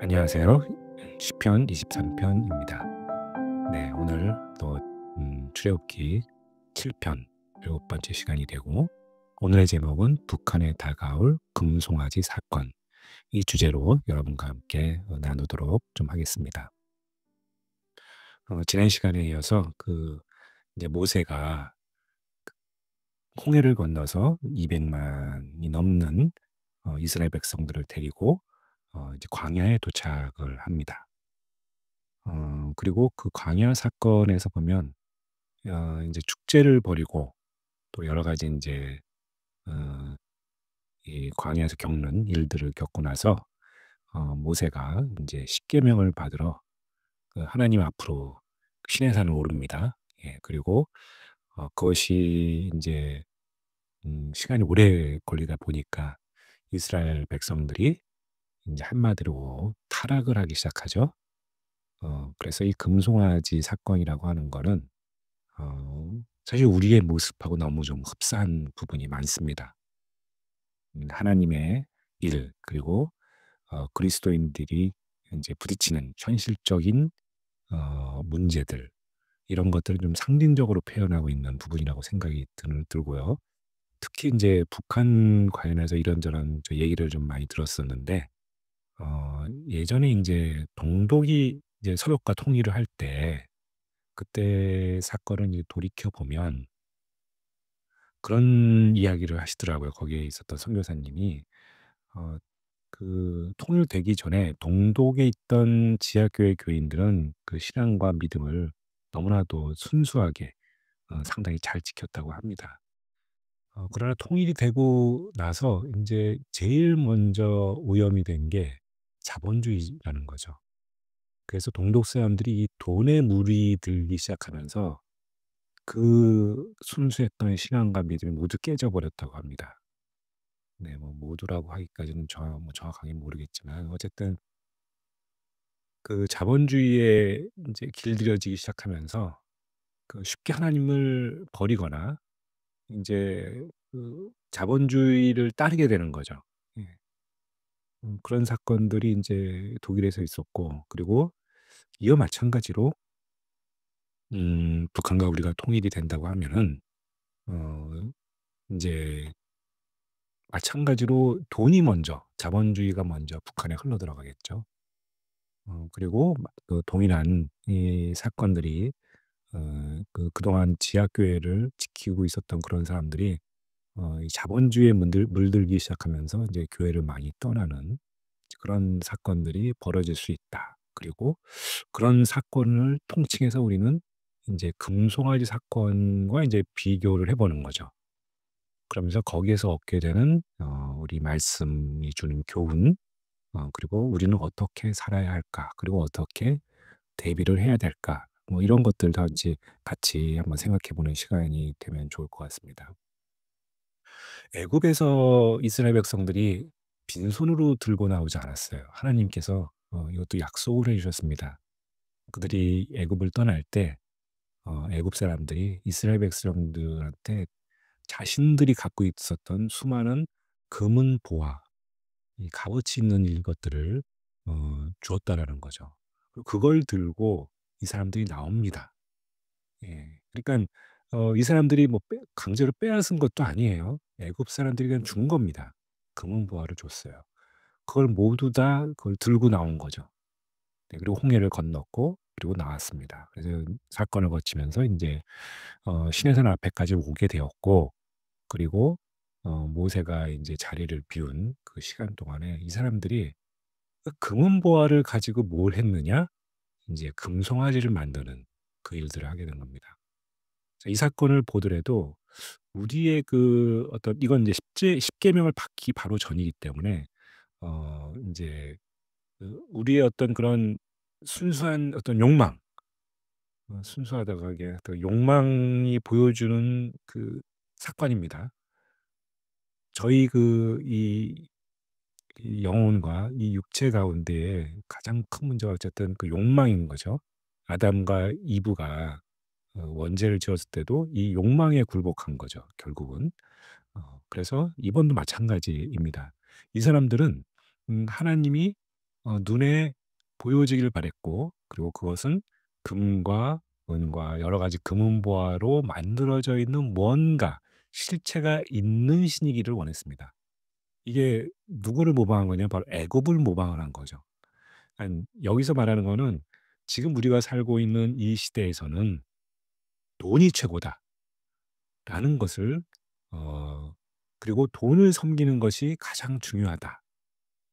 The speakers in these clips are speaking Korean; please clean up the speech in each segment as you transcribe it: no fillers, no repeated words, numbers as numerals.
안녕하세요. 시편 23편입니다. 네, 오늘 또 출애굽기 7편 일곱 번째 시간이 되고, 오늘의 제목은 북한에 다가올 금송아지 사건, 이 주제로 여러분과 함께 나누도록 좀 하겠습니다. 지난 시간에 이어서 이제 모세가 홍해를 건너서 200만이 넘는 이스라엘 백성들을 데리고 이제 광야에 도착을 합니다. 그리고 그 광야 사건에서 보면 인제 축제를 벌이고 또 여러 가지 인제 어 이 광야에서 겪는 일들을 겪고 나서 모세가 인제 십계명을 받으러 하나님 앞으로 시내산을 오릅니다. 예. 그리고 그것이 인제 시간이 오래 걸리다 보니까 이스라엘 백성들이 인제 한마디로 타락을 하기 시작하죠. 그래서 이 금송아지 사건이라고 하는 거는 사실 우리의 모습하고 너무 좀 흡사한 부분이 많습니다. 하나님의 일, 그리고 그리스도인들이 인제 부딪히는 현실적인 문제들, 이런 것들을 좀 상징적으로 표현하고 있는 부분이라고 생각이 들고요. 특히 인제 북한 관련해서 이런저런 얘기를 좀 많이 들었었는데, 예전에 인제 동독이 이제 서독과 통일을 할 때, 그때 사건을 이제 돌이켜 보면 그런 이야기를 하시더라고요. 거기에 있었던 선교사님이 어 통일되기 전에 동독에 있던 지하교회 교인들은 그 신앙과 믿음을 너무나도 순수하게 상당히 잘 지켰다고 합니다. 그러나 통일이 되고 나서 이제 제일 먼저 오염이 된 게 자본주의라는 거죠. 그래서 동독 사람들이 이 돈에 물이 들기 시작하면서 그 순수했던 신앙과 믿음이 모두 깨져 버렸다고 합니다. 네, 뭐 모두라고 하기까지는 정확하게 모르겠지만, 어쨌든 그 자본주의에 이제 길들여지기 시작하면서 쉽게 하나님을 버리거나 이제 자본주의를 따르게 되는 거죠. 예. 그런 사건들이 이제 독일에서 있었고, 그리고 이와 마찬가지로 북한과 우리가 통일이 된다고 하면은 어 제 마찬가지로 돈이 먼저, 자본주의가 먼저 북한에 흘러들어가겠죠. 그리고 동일한 이 사건들이 그동안 지하교회를 지키고 있었던 그런 사람들이 이 자본주의에 물들기 시작하면서 이제 교회를 많이 떠나는 그런 사건들이 벌어질 수 있다. 그리고 그런 사건을 통칭해서 우리는 이제 금송아지 사건과 이제 비교를 해 보는 거죠. 그러면서 거기에서 얻게 되는 우리 말씀이 주는 교훈, 그리고 '우리는 어떻게 살아야 할까? 그리고 어떻게 대비를 해야 될까?' 뭐 이런 것들 다 이제 같이 한번 생각해 보는 시간이 되면 좋을 것 같습니다. 애굽에서 이스라엘 백성들이 빈손으로 들고 나오지 않았어요. 하나님께서 이것도 약속을 해 주셨습니다. 그들이 애굽을 떠날 때 애굽 사람들이 이스라엘 백성들한테 자신들이 갖고 있었던 수많은 금은 보화, 이 값어치 있는 것들을 주었다라는 거죠. 그리고 그걸 들고 이 사람들이 나옵니다. 예. 그러니깐 이 사람들이 뭐 강제로 빼앗은 것도 아니에요. 애굽 사람들이 그냥 준 겁니다. 금은 보화를 줬어요. 그걸 모두 다 그걸 들고 나온 거죠. 네, 그리고 홍해를 건넜고 그리고 나왔습니다. 그래서 사건을 거치면서 인제 시내산 앞에까지 오게 되었고, 그리고 모세가 인제 자리를 비운 그 시간 동안에 이 사람들이 그 금은 보화를 가지고 뭘 했느냐? 인제 금송아지를 만드는 그 일들을 하게 된 겁니다. 이 사건을 보더라도 우리의 어떤, 이건 이제 십계명을 받기 바로 전이기 때문에 인제 우리의 어떤 그런 순수한 어떤 욕망, 순수하다고 하기에 또 욕망이 보여주는 그 사건입니다. 저희 이 영혼과 이 육체 가운데에 가장 큰 문제가 어쨌든 그 욕망인 거죠. 아담과 이브가 원죄를 지었을 때도 이 욕망에 굴복한 거죠, 결국은. 그래서 이번도 마찬가지입니다. 이 사람들은 하나님이 눈에 보여지길 바랬고, 그리고 그것은 금과 은과 여러 가지 금은보화로 만들어져 있는 뭔가 실체가 있는 신이기를 원했습니다. 이게 누구를 모방한 거냐? 바로 애굽을 모방을 한 거죠. 여기서 말하는 거는 지금 우리가 살고 있는 이 시대에서는 '돈이 최고다.'라는 것을, 어 그리고 '돈을 섬기는 것이 가장 중요하다.'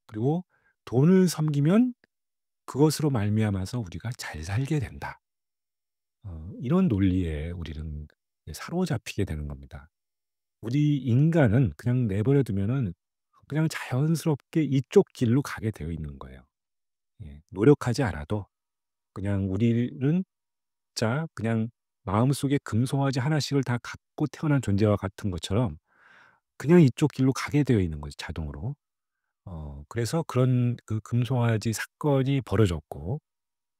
그리고 '돈을 섬기면 그것으로 말미암아서 우리가 잘 살게 된다.' 이런 논리에 우리는 사로잡히게 되는 겁니다. 우리 인간은 그냥 내버려 두면은 그냥 자연스럽게 이쪽 길로 가게 되어 있는 거예요. 예. 노력하지 않아도 그냥 우리는 자 그냥 마음속에 금송아지 하나씩을 다 갖고 태어난 존재와 같은 것처럼 그냥 이쪽 길로 가게 되어 있는 거죠, 자동으로. 그래서 그런 그 금송아지 사건이 벌어졌고,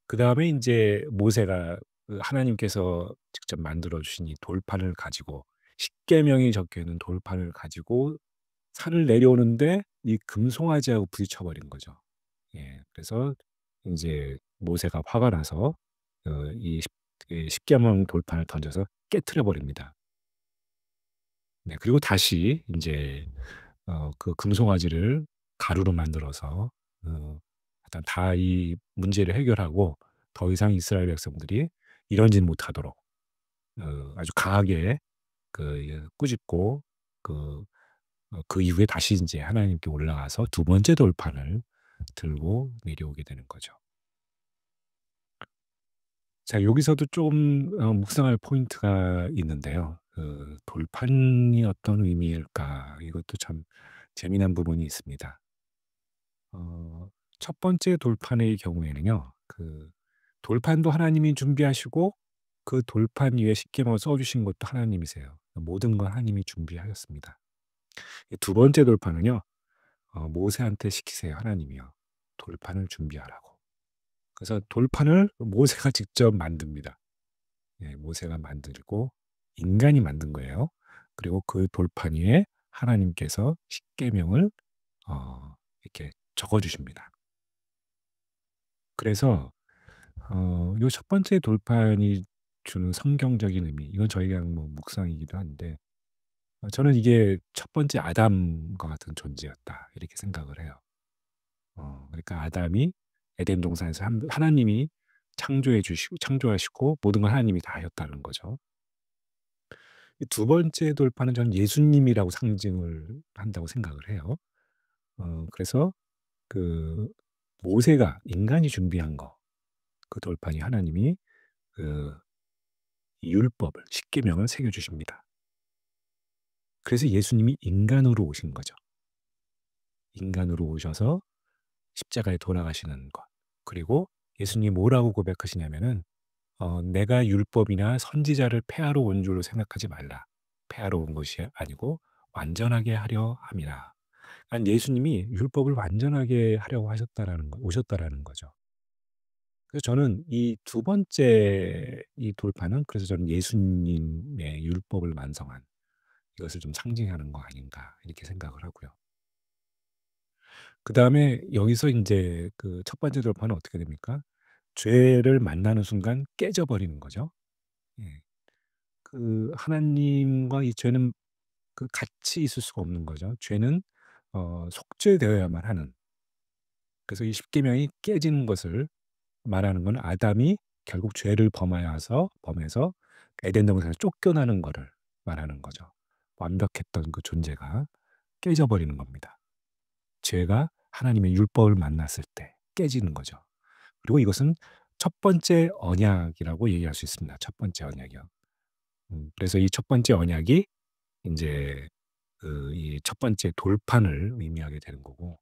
그다음에 인제 모세가 그 하나님께서 직접 만들어 주신 이 돌판을 가지고, 십계명이 적혀 있는 돌판을 가지고 산을 내려오는데 이 금송아지하고 부딪혀 버린 거죠. 예. 그래서 인제 모세가 화가 나서 이 십계명 돌판을 던져서 깨트려 버립니다. 네. 그리고 다시 인제 그 금송아지를 가루로 만들어서 일단 다 이 문제를 해결하고, 더 이상 이스라엘 백성들이 이런 짓 못하도록 아주 강하게 꾸짖고, 그 그 이후에 다시 인제 하나님께 올라가서 두 번째 돌판을 들고 내려오게 되는 거죠. 자, 여기서도 좀 묵상할 포인트가 있는데요. 돌판이 어떤 의미일까? 이것도 참 재미난 부분이 있습니다. 어 첫 번째 돌판의 경우에는요. 돌판도 하나님이 준비하시고 그 돌판 위에 십계명을 써 주신 것도 하나님이세요. 모든 건 하나님이 준비하셨습니다. 이 두 번째 돌판은요. 모세한테 시키세요, 하나님이요. 돌판을 준비하라고. 그래서 돌판을 모세가 직접 만듭니다. 예, 모세가 만들고 인간이 만든 거예요. 그리고 그 돌판 위에 하나님께서 십계명을 이렇게 적어 주십니다. 그래서 요 첫 번째 돌판이 주는 성경적인 의미, 이건 저희가 뭐 묵상이기도 한데, 저는 이게 '첫 번째 아담과 같은 존재였다.' 이렇게 생각을 해요. 그러니까 아담이 에덴 동산에서 하나님이 창조하시고 모든 걸 하나님이 다 하셨다는 거죠. 이 두 번째 돌파는 저는 예수님이라고 상징을 한다고 생각을 해요. 그래서 그 모세가 인간이 준비한 그 돌판이 하나님이 그 율법을 십계명을 새겨 주십니다. 그래서 예수님이 인간으로 오신 거죠. 인간으로 오셔서 십자가에 돌아가시는 것. 그리고 예수님이 뭐라고 고백하시냐면은 "내가 율법이나 선지자를 폐하러 온 줄로 생각하지 말라. 폐하러 온 것이 아니고 완전하게 하려 함이라." 아니, 예수님이 율법을 완전하게 하려고 하셨다라는 거 오셨다라는 거죠. 그래서 저는 이 두 번째 이 돌파는, 그래서 저는 예수님의 율법을 완성한 이것을 좀 상징하는 거 아닌가 이렇게 생각을 하고요. 그다음에 여기서 인제 그 첫 번째 돌파는 어떻게 됩니까? 죄를 만나는 순간 깨져 버리는 거죠. 예. 하나님과 이 죄는 같이 있을 수가 없는 거죠. 죄는 속죄되어야만 하는. 그래서 이 십계명이 깨지는 것을 말하는 건 아담이 결국 죄를 범해서 에덴 동산에서 쫓겨나는 거를 말하는 거죠. 완벽했던 그 존재가 깨져 버리는 겁니다. 죄가 하나님의 율법을 만났을 때 깨지는 거죠. 그리고 이것은 첫 번째 언약이라고 얘기할 수 있습니다. 첫 번째 언약이요. 그래서 이 첫 번째 언약이 인제 이 첫 번째 돌판을 의미하게 되는 거고,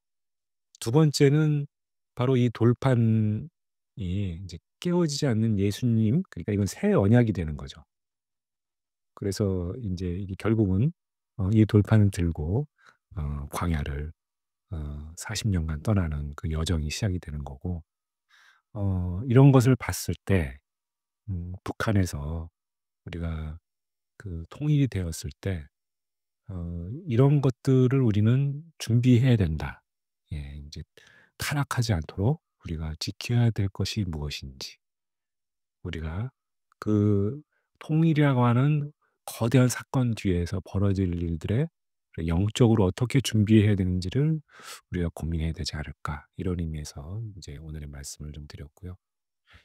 두 번째는 바로 이 돌판이 인제 깨어지지 않는 예수님, 그러니까 이건 새 언약이 되는 거죠. 그래서 인제 이게 결국은 이 돌판을 들고 광야를 40 년간 떠나는 그 여정이 시작이 되는 거고, 이런 것을 봤을 때 북한에서 우리가 통일이 되었을 때 이런 것들을 우리는 준비해야 된다. 예, 인제 타락하지 않도록 우리가 지켜야 될 것이 무엇인지, 우리가 그 통일이라고 하는 거대한 사건 뒤에서 벌어질 일들에 영적으로 어떻게 준비해야 되는지를 우리가 고민해야 되지 않을까, 이런 의미에서 이제 오늘의 말씀을 좀 드렸고요.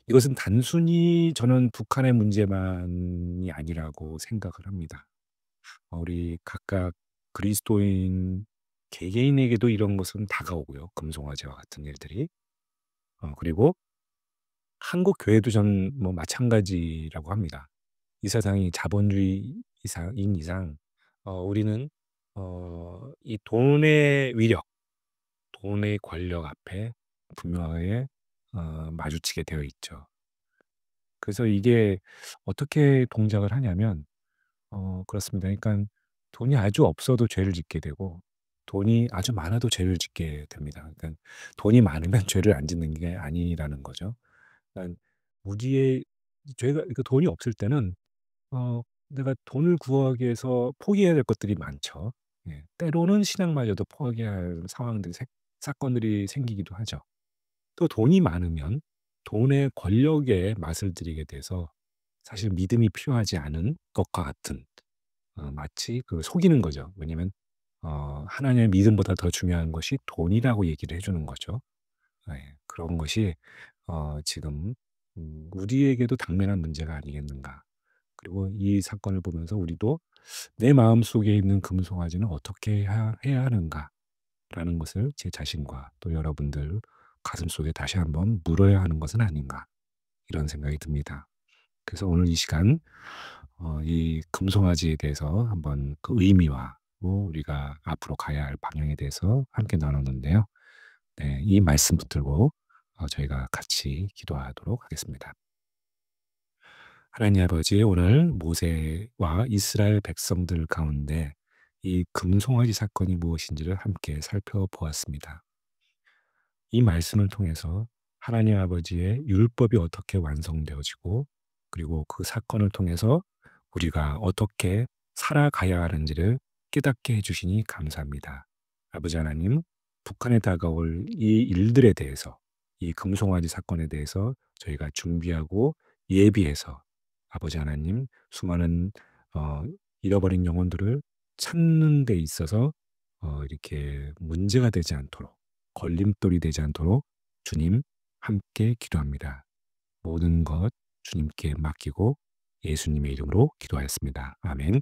이것은 단순히 저는 북한의 문제만이 아니라고 생각을 합니다. 우리 각각 그리스도인 개개인에게도 이런 것은 다가오고요. 금송아지와 같은 일들이. 그리고 한국 교회도 저는 뭐 마찬가지라고 합니다. 이 세상이 자본주의 이상인 이상 우리는 이 돈의 위력, 돈의 권력 앞에 분명하게 마주치게 되어 있죠. 그래서 이게 어떻게 동작을 하냐면 그렇습니다. 그러니까 돈이 아주 없어도 죄를 짓게 되고, 돈이 아주 많아도 죄를 짓게 됩니다. 그러니까 돈이 많으면 죄를 안 짓는 게 아니라는 거죠. 그러니까 우리의 죄가, 그러니까 돈이 없을 때는 내가 돈을 구하기 위해서 포기해야 될 것들이 많죠. 예. 때로는 신앙마저도 포기해야 할 상황들이 사건들이 생기기도 하죠. 또 돈이 많으면 돈의 권력에 맛을 들이게 돼서 사실 믿음이 필요하지 않은 것과 같은, 마치 그 속이는 거죠. 왜냐면 하나님의 믿음보다 더 중요한 것이 돈이라고 얘기를 해 주는 거죠. 예. 그런 것이 지금 우리에게도 당면한 문제가 아니겠는가. 그리고 이 사건을 보면서 우리도 '내 마음속에 있는 금송아지는 어떻게 해야 하는가.'라는 것을 제 자신과 또 여러분들 가슴속에 다시 한번 물어야 하는 것은 아닌가, 이런 생각이 듭니다. 그래서 오늘 이 시간 이 금송아지에 대해서 한번 그 의미와 또 우리가 앞으로 가야 할 방향에 대해서 함께 나눴는데요. 네, 이 말씀 붙들고 저희가 같이 기도하도록 하겠습니다. 하나님 아버지, 오늘 모세와 이스라엘 백성들 가운데 이 금송아지 사건이 무엇인지를 함께 살펴보았습니다. 이 말씀을 통해서 하나님 아버지의 율법이 어떻게 완성되어지고, 그리고 그 사건을 통해서 우리가 어떻게 살아가야 하는지를 깨닫게 해주시니 감사합니다. 아버지 하나님, 북한에 다가올 이 일들에 대해서, 이 금송아지 사건에 대해서 저희가 준비하고 예비해서 아버지 하나님, 수많은 어, 잃어버린 영혼들을 찾는 데 있어서 이렇게 문제가 되지 않도록, 걸림돌이 되지 않도록 주님 함께 기도합니다. 모든 것 주님께 맡기고 예수님의 이름으로 기도하였습니다. 아멘.